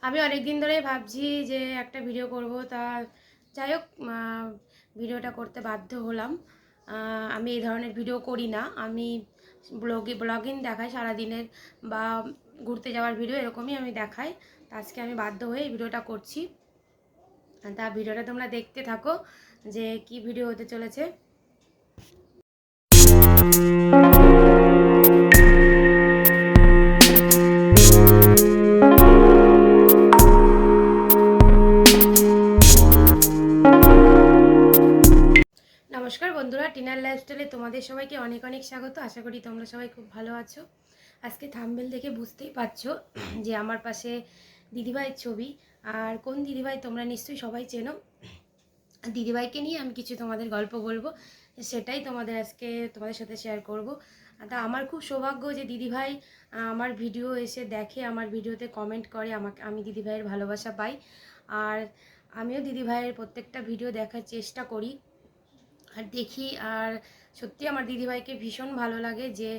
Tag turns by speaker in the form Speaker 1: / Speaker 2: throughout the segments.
Speaker 1: আমি অনেক দিন ধরেই ভাবছি যে একটা ভিডিও করব, তা যাই হোক ভিডিওটা করতে বাধ্য হলাম। আমি এই ধরনের ভিডিও করি না, আমি ব্লগিং দেখাই সারাদিনের, বা ঘুরতে যাওয়ার ভিডিও এরকমই আমি দেখাই। তা আজকে আমি বাধ্য হয়ে এই ভিডিওটা করছি। তা ভিডিওটা তোমরা দেখতে থাকো যে কি ভিডিও হতে চলেছে। নমস্কার বন্ধুরা, টিনার লাইফস্টাইলে তোমাদের সবাইকে অনেক অনেক স্বাগত। আশা করি তোমরা সবাই খুব ভালো আছো। আজকে থাম্বনেল দেখে বুঝতেই পারছো যে আমার পাশে দিদিভাইয়ের ছবি। আর কোন দিদিভাই তোমরা নিশ্চয়ই সবাই চেনো। দিদিভাইকে নিয়ে আমি কিছু তোমাদের গল্প বলবো, সেটাই তোমাদের সাথে শেয়ার করব। তা আমার খুব সৌভাগ্য যে দিদিভাই আমার ভিডিও এসে দেখে, আমার ভিডিওতে কমেন্ট করে, আমি দিদিভাইয়ের ভালোবাসা পাই। আর আমিও দিদিভাইয়ের প্রত্যেকটা ভিডিও দেখার চেষ্টা করি আর দেখি। আর সত্যি আমার দিদিভাইকে ভীষণ ভালো লাগে যে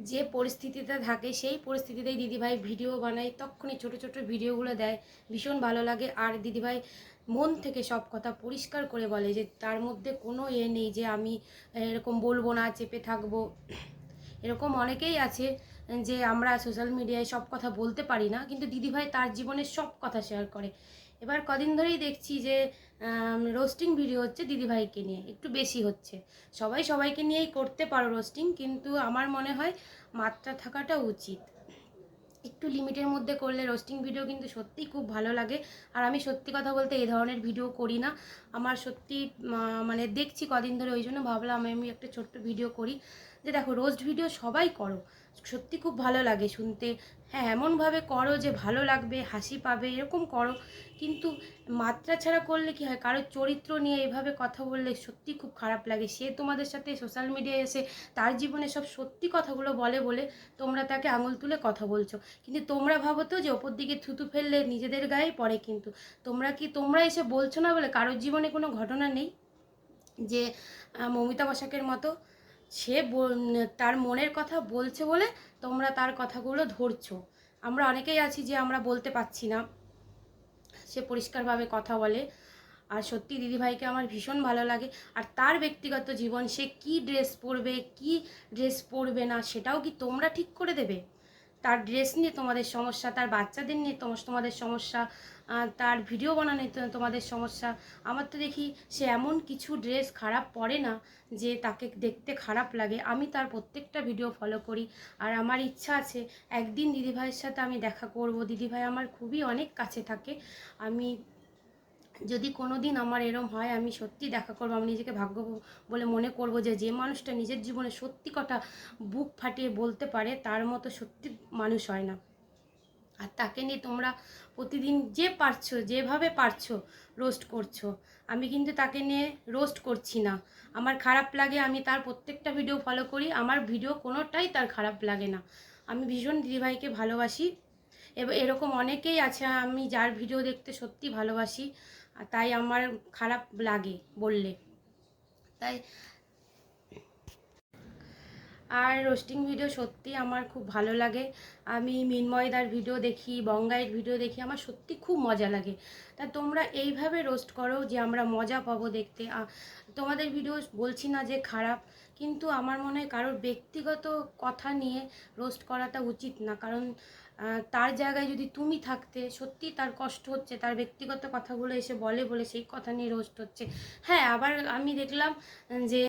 Speaker 1: যে পরিস্থিতিতে থাকে সেই পরিস্থিতিতেই দিদিভাই ভিডিও বানায়, তখনই ছোট ছোট ভিডিওগুলো দেয়, ভীষণ ভালো লাগে। আর দিদিভাই মন থেকে সব কথা পরিষ্কার করে বলে, যে তার মধ্যে কোনো নেই যে আমি এরকম বলবো না, চেপে থাকবো। এরকম অনেকেই আছে যে আমরা সোশ্যাল মিডিয়ায় সব কথা বলতে পারি না, কিন্তু দিদিভাই তার জীবনের সব কথা শেয়ার করে। এবার কদিন ধরেই দেখছি যে রোস্টিং ভিডিও হচ্ছে দিদিভাইকে নিয়ে, একটু বেশি হচ্ছে। সবাই সবাইকে নিয়েই করতে পারো রোস্টিং, কিন্তু আমার মনে হয় মাত্রা থাকাটা উচিত। একটু লিমিটের মধ্যে করলে রোস্টিং ভিডিও কিন্তু সত্যিই খুব ভালো লাগে। আর আমি সত্যি কথা বলতে এই ধরনের ভিডিও করি না। আমার সত্যি মানে দেখছি কদিন ধরে, ওই জন্য ভাবলাম আমি একটা ছোট্ট ভিডিও করি। যে দেখো, রোস্ট ভিডিও সবাই করো, সত্যি খুব ভালো লাগে শুনতে। হ্যাঁ, এমনভাবে করো যে ভালো লাগবে, হাসি পাবে, এরকম করো। কিন্তু মাত্রা ছাড়া করলে কি হয়, কারোর চরিত্র নিয়ে এভাবে কথা বললে সত্যি খুব খারাপ লাগে। সে তোমাদের সাথে সোশ্যাল মিডিয়ায় এসে তার জীবনে সব সত্যি কথাগুলো বলে বলে তোমরা তাকে আঙুল তুলে কথা বলছো। কিন্তু তোমরা ভাবো তো যে ওপর দিকে থুতু ফেললে নিজেদের গায়ে পড়ে, কিন্তু তোমরা এসে বলছো না বলে কারোর জীবনে কোনো ঘটনা নেই। যে মমিতা বসাকের মতো, সে তার মনের কথা বলছে বলে তোমরা তার কথাগুলো ধরছো। আমরা অনেকেই আছি যে আমরা বলতে পারছি না, সে পরিষ্কারভাবে কথা বলে। আর সত্যি দিদিভাইকে আমার ভীষণ ভালো লাগে। আর তার ব্যক্তিগত জীবন, সে কি ড্রেস পরবে কি ড্রেস পরবে না, সেটাও কি তোমরা ঠিক করে দেবে? তার ড্রেস নিয়ে তোমাদের সমস্যা, তার বাচ্চাদের নিয়ে তোমাদের সমস্যা, তার ভিডিও বানানোতে তোমাদের সমস্যা। আমার তো দেখি সে এমন কিছু ড্রেস খারাপ পরে না যে তাকে দেখতে খারাপ লাগে। আমি তার প্রত্যেকটা ভিডিও ফলো করি। আর আমার ইচ্ছা আছে একদিন দিদিভাইয়ের সাথে আমি দেখা করব। দিদিভাই আমার খুবই অনেক কাছে থাকে। আমি যদি কোনো দিন আমার এরম হয়, আমি সত্যি দেখা করবো। আমি নিজেকে ভাগ্য বলে মনে করব যে যে মানুষটা নিজের জীবনে সত্যি কথা বুক ফাটিয়ে বলতে পারে, তার মতো সত্যি মানুষ হয় না। আর তাকে নিয়ে তোমরা প্রতিদিন যে পারছো, যেভাবে পারছো রোস্ট করছো। আমি কিন্তু তাকে নিয়ে রোস্ট করছি না। আমার খারাপ লাগে, আমি তার প্রত্যেকটা ভিডিও ফলো করি, আমার ভিডিও কোনোটাই তার খারাপ লাগে না। আমি ভীষণ দিদিভাইকে ভালোবাসি। এরকম অনেকেই আছে আমি যার ভিডিও দেখতে সত্যি ভালোবাসি, তাই আমার খারাপ লাগে বললে। তাই আর রোস্টিং ভিডিও সত্যি আমার খুব ভালো লাগে। আমি মিনময়দার ভিডিও দেখি, বঙ্গাইয়ের ভিডিও দেখি, আমার সত্যি খুব মজা লাগে। তা তোমরা এইভাবে রোস্ট করো যে আমরা মজা পাবো দেখতে। তোমাদের ভিডিও বলছি না যে খারাপ, কিন্তু আমার মনে হয় কারোর ব্যক্তিগত কথা নিয়ে রোস্ট করাটা উচিত না। কারণ তার জায়গায় যদি তুমি থাকতে, সত্যি তার কষ্ট হচ্ছে, তার ব্যক্তিগত কথাগুলো এসে বলে বলে সেই কথা নিয়ে রোস্ট হচ্ছে। হ্যাঁ, আবার আমি দেখলাম যে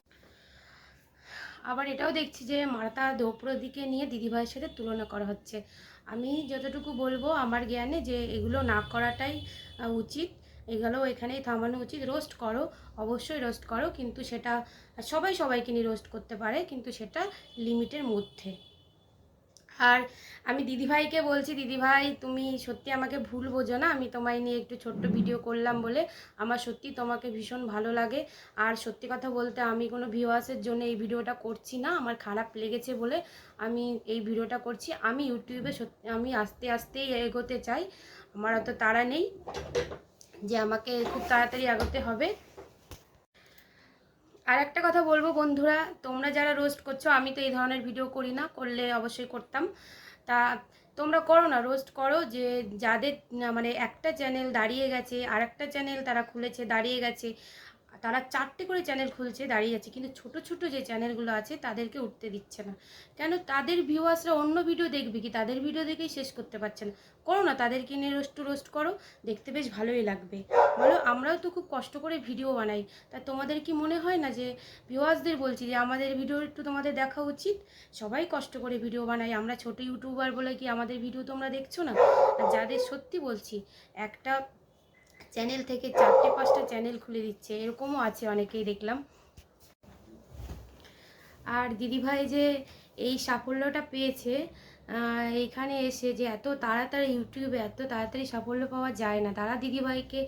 Speaker 1: আবার এটাও দেখছি যে মাতা দ্রৌপদীকে নিয়ে দিদিভাইয়ের সাথে তুলনা করা হচ্ছে। আমি যতটুকু বলবো আমার জ্ঞানে, যে এগুলো না করাটাই উচিত। এগুলো এখানেই থামানো উচিত। রোস্ট করো, অবশ্যই রোস্ট করো, কিন্তু সেটা সবাই সবাইকে নিয়ে রোস্ট করতে পারে, কিন্তু সেটা লিমিটের মধ্যে। আর আমি দিদিভাইকে বলছি, দিদিভাই তুমি সত্যি আমাকে ভুল বোঝো না, আমি তোমায় নিয়ে একটু ছোট্ট ভিডিও করলাম বলে আমার সত্যি তোমাকে ভীষণ ভালো লাগে। আর সত্যি কথা বলতে আমি কোনো ভিউয়ার্সের জন্য এই ভিডিওটা করছি না, আমার খারাপ লেগেছে বলে আমি এই ভিডিওটা করছি। আমি ইউটিউবে সত্যি আমি আস্তে আস্তেই এগোতে চাই, আমার অত তাড়া নেই যে আমাকে খুব তাড়াতাড়ি এগোতে হবে। আর একটা কথা বলবো বন্ধুরা, তোমরা যারা রোস্ট করছো, আমি তো এই ধরনের ভিডিও করি না, করলে অবশ্যই করতাম। তা তোমরা করো না, রোস্ট করো, যে যাদের মানে একটা চ্যানেল দাঁড়িয়ে গেছে, আর একটা চ্যানেল তারা খুলেছে দাঁড়িয়ে গেছে, তারা 4টে করে চ্যানেল খুলছে দাঁড়িয়ে যাচ্ছে, কিন্তু ছোট ছোট যে চ্যানেলগুলো আছে তাদেরকে উঠতে দিচ্ছে না কেন? তাদের ভিউয়ার্সরা অন্য ভিডিও দেখবে কি? তাদের ভিডিও দেখেই শেষ করতে পারছে না। করো না, তাদেরকে নিয়ে রোস্ট করো, দেখতে বেশ ভালোই লাগবে। বলো, আমরাও তো খুব কষ্ট করে ভিডিও বানাই, তা তোমাদের কি মনে হয় না যে ভিউয়ার্সদের বলছি যে আমাদের ভিডিও একটু তোমাদের দেখা উচিত? সবাই কষ্ট করে ভিডিও বানাই, আমরা ছোট ইউটিউবার বলে কি আমাদের ভিডিও তোমরা দেখছো না? আর যাদের সত্যি বলছি, একটা চ্যানেল থেকে 4টে 5টা চ্যানেল খুলে দিচ্ছে, এরকমও আছে অনেকেই দেখলাম। আর দিদিভাই যে এই সাফল্যটা পেয়েছে এইখানে এসে, যে এত তাড়াতাড়ি ইউটিউবে এত তাড়াতাড়ি সাফল্য পাওয়া যায় না। তারা দিদিভাইকে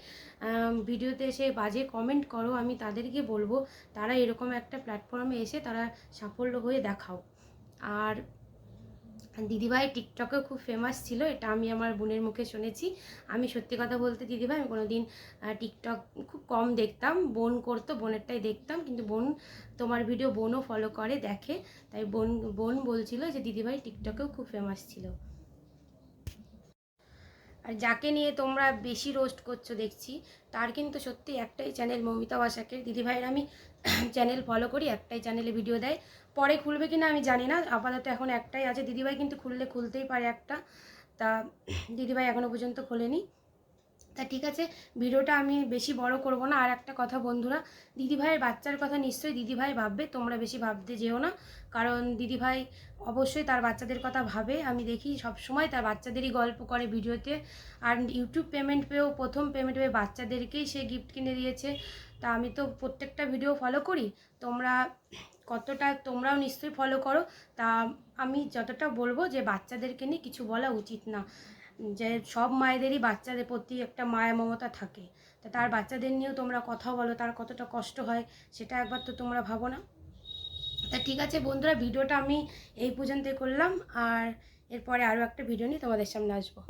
Speaker 1: ভিডিওতে এসে বাজে কমেন্ট করো, আমি তাদেরকে বলবো তারা এরকম একটা প্ল্যাটফর্মে এসে তারা সাফল্য হয়ে দেখাও। আর দিদিভাই টিকটকেও খুব ফেমাস ছিল, এটা আমি আমার বোনের মুখে শুনেছি। আমি সত্যি কথা বলতে দিদিভাই, আমি কোনো দিন টিকটক খুব কম দেখতাম, বোন করতো, বোনেরটাই দেখতাম, কিন্তু বোন তোমার ভিডিও বোনও ফলো করে দেখে, তাই বোন বোন বলছিল যে দিদিভাই টিকটকেও খুব ফেমাস ছিল। আর যাকে নিয়ে তোমরা বেশি রোস্ট করছো দেখছি, তার কিন্তু সত্যি একটাই চ্যানেল, মৌমিতা ওয়াসাকের। দিদিভাইয়ের আমি চ্যানেল ফলো করি, একটাই চ্যানেলে ভিডিও দেয়, পরে খুলবে কিনা আমি জানি না, আপাতত এখন একটাই আছে। দিদিভাই কিন্তু খুলতেই পারে একটা, তা দিদিভাই এখনও পর্যন্ত খোলেনি। তা ঠিক আছে, ভিডিওটা আমি বেশি বড় করব না। আর একটা কথা বন্ধুরা, দিদিভাইয়ের বাচ্চার কথা নিশ্চয়ই দিদিভাই ভাববে, তোমরা বেশি ভাবতে যেও না, কারণ দিদিভাই অবশ্যই তার বাচ্চাদের কথা ভাবে। আমি দেখি সব সময় তার বাচ্চাদেরই গল্প করে ভিডিওতে। আর ইউটিউব পেমেন্ট পেয়েও, প্রথম পেমেন্ট পেয়ে বাচ্চাদেরকেই সে গিফট কিনে দিয়েছে। তা আমি তো প্রত্যেকটা ভিডিও ফলো করি, তোমরা কতটা তোমরাও নিশ্চয়ই ফলো করো। তা আমি যতটা বলবো যে বাচ্চাদেরকে নিয়ে কিছু বলা উচিত না, যে সব মায়েদেরই বাচ্চাদের প্রতি একটা মায়া মমতা থাকে, তা তার বাচ্চাদের নিয়েও তোমরা কথা বলো, তার কতটা কষ্ট হয় সেটা একবার তো তোমরা ভাবো না। তা ঠিক আছে বন্ধুরা, ভিডিওটা আমি এই পর্যন্তই করলাম, আর এরপরে আরও একটা ভিডিও নিয়ে তোমাদের সামনে আসবো।